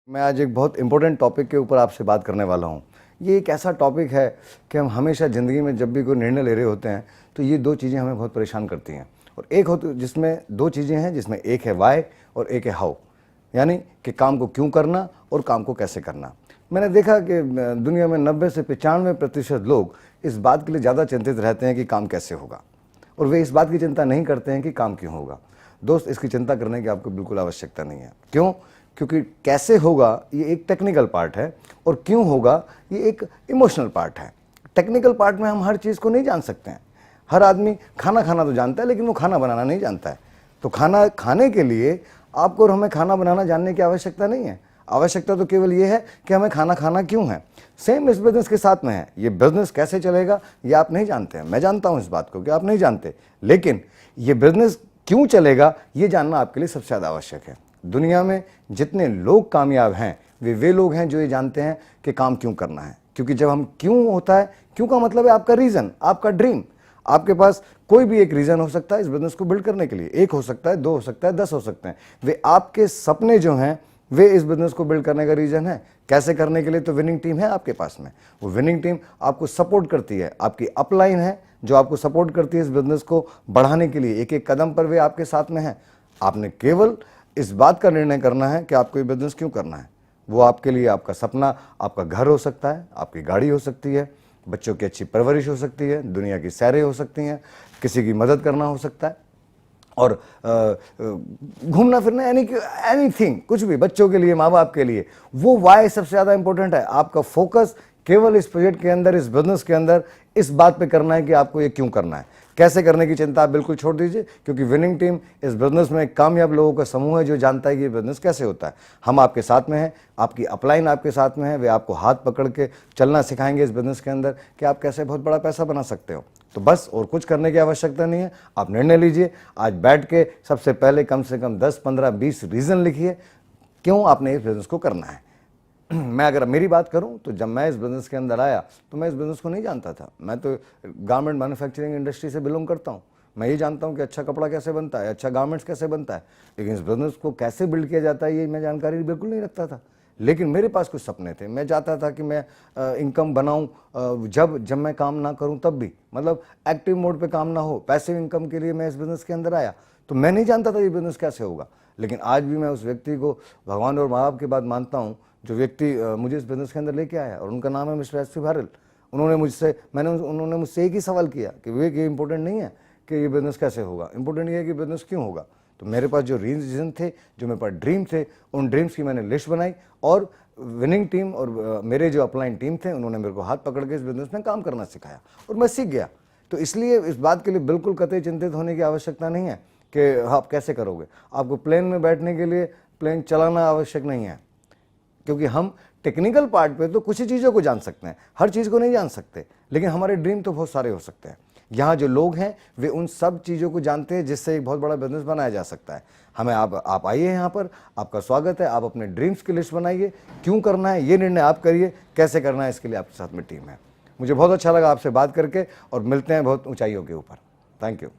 मैं आज एक बहुत इम्पोर्टेंट टॉपिक के ऊपर आपसे बात करने वाला हूँ। ये एक ऐसा टॉपिक है कि हम हमेशा ज़िंदगी में जब भी कोई निर्णय ले रहे होते हैं तो ये दो चीज़ें हमें बहुत परेशान करती हैं। और एक होती जिसमें दो चीज़ें हैं, जिसमें एक है वाई और एक है हाउ, यानी कि काम को क्यों करना और काम को कैसे करना। मैंने देखा कि दुनिया में 90 से 95% लोग इस बात के लिए ज़्यादा चिंतित रहते हैं कि काम कैसे होगा, और वे इस बात की चिंता नहीं करते हैं कि काम क्यों होगा। दोस्त, इसकी चिंता करने की आपको बिल्कुल आवश्यकता नहीं है। क्यों? क्योंकि कैसे होगा ये एक टेक्निकल पार्ट है और क्यों होगा ये एक इमोशनल पार्ट है। टेक्निकल पार्ट में हम हर चीज़ को नहीं जान सकते हैं। हर आदमी खाना खाना तो जानता है, लेकिन वो खाना बनाना नहीं जानता है। तो खाना खाने के लिए आपको और हमें खाना बनाना जानने की आवश्यकता नहीं है। आवश्यकता तो केवल ये है कि हमें खाना खाना क्यों है। सेम इस बिजनेस के साथ में है। ये बिजनेस कैसे चलेगा ये आप नहीं जानते हैं। मैं जानता हूं इस बात को कि आप नहीं जानते, लेकिन ये बिजनेस क्यों चलेगा ये जानना आपके लिए सबसे ज़्यादा आवश्यक है। दुनिया में जितने लोग कामयाब हैं वे लोग हैं जो ये जानते हैं कि काम क्यों करना है। क्योंकि जब हम क्यों होता है, क्यों का मतलब है आपका रीज़न, आपका ड्रीम। आपके पास कोई भी एक रीज़न हो सकता है इस बिजनेस को बिल्ड करने के लिए। एक हो सकता है, दो हो सकता है, 10 हो सकते हैं। वे आपके सपने जो हैं वे इस बिजनेस को बिल्ड करने का रीज़न है। कैसे करने के लिए तो विनिंग टीम है आपके पास में। वो विनिंग टीम आपको सपोर्ट करती है। आपकी अपलाइन है जो आपको सपोर्ट करती है इस बिजनेस को बढ़ाने के लिए। एक एक कदम पर वे आपके साथ में है। आपने केवल इस बात का निर्णय करना है कि आपको ये बिजनेस क्यों करना है। वो आपके लिए आपका सपना, आपका घर हो सकता है, आपकी गाड़ी हो सकती है, बच्चों की अच्छी परवरिश हो सकती है, दुनिया की सैरें हो सकती हैं, किसी की मदद करना हो सकता है, और घूमना फिरना, यानी कि एनीथिंग, कुछ भी, बच्चों के लिए, माँ बाप के लिए। वो वाई सबसे ज़्यादा इंपॉर्टेंट है। आपका फोकस केवल इस प्रोजेक्ट के अंदर, इस बिजनेस के अंदर इस बात पे करना है कि आपको ये क्यों करना है। कैसे करने की चिंता आप बिल्कुल छोड़ दीजिए, क्योंकि विनिंग टीम इस बिजनेस में कामयाब लोगों का समूह है जो जानता है कि ये बिजनेस कैसे होता है। हम आपके साथ में हैं, आपकी अपलाइन आपके साथ में है। वे आपको हाथ पकड़ के चलना सिखाएंगे इस बिजनेस के अंदर कि आप कैसे बहुत बड़ा पैसा बना सकते हो। तो बस और कुछ करने की आवश्यकता नहीं है। आप निर्णय लीजिए। आज बैठ के सबसे पहले कम से कम 10, 15, 20 रीज़न लिखिए क्यों आपने इस बिजनेस को करना है। मैं अगर मेरी बात करूं तो जब मैं इस बिज़नेस के अंदर आया तो मैं इस बिज़नेस को नहीं जानता था। मैं तो गारमेंट मैन्युफैक्चरिंग इंडस्ट्री से बिलोंग करता हूं। मैं ये जानता हूं कि अच्छा कपड़ा कैसे बनता है, अच्छा गारमेंट्स कैसे बनता है, लेकिन इस बिज़नेस को कैसे बिल्ड किया जाता है ये मैं जानकारी बिल्कुल नहीं रखता था। लेकिन मेरे पास कुछ सपने थे। मैं चाहता था कि मैं इनकम बनाऊं, जब मैं काम ना करूं तब भी, मतलब एक्टिव मोड पे काम ना हो, पैसिव इनकम के लिए मैं इस बिज़नेस के अंदर आया। तो मैं नहीं जानता था ये बिज़नेस कैसे होगा। लेकिन आज भी मैं उस व्यक्ति को भगवान और माँ बाप की बात मानता हूँ जो व्यक्ति मुझे इस बिज़नेस के अंदर लेके आया, और उनका नाम है मिस्टर एस पी भारल। उन्होंने मुझसे एक ही सवाल किया कि विवेक, ये इंपॉर्टेंट नहीं है कि ये बिज़नेस कैसे होगा, इंपॉर्टेंट ये है कि बिज़नेस क्यों होगा। तो मेरे पास जो रीजन थे, जो मेरे पास ड्रीम थे, उन ड्रीम्स की मैंने लिस्ट बनाई, और विनिंग टीम और मेरे जो अपलाइन टीम थे उन्होंने मेरे को हाथ पकड़ के इस बिज़नेस में काम करना सिखाया और मैं सीख गया। तो इसलिए इस बात के लिए बिल्कुल कतई चिंतित होने की आवश्यकता नहीं है कि आप कैसे करोगे। आपको प्लेन में बैठने के लिए प्लेन चलाना आवश्यक नहीं है, क्योंकि हम टेक्निकल पार्ट पे तो कुछ ही चीज़ों को जान सकते हैं, हर चीज़ को नहीं जान सकते, लेकिन हमारे ड्रीम तो बहुत सारे हो सकते हैं। यहाँ जो लोग हैं वे उन सब चीज़ों को जानते हैं जिससे एक बहुत बड़ा बिजनेस बनाया जा सकता है। हमें आप आइए यहाँ पर, आपका स्वागत है। आप अपने ड्रीम्स की लिस्ट बनाइए, क्यों करना है ये निर्णय आप करिए, कैसे करना है इसके लिए आपके साथ में टीम है। मुझे बहुत अच्छा लगा आपसे बात करके, और मिलते हैं बहुत ऊंचाइयों के ऊपर। Thank you.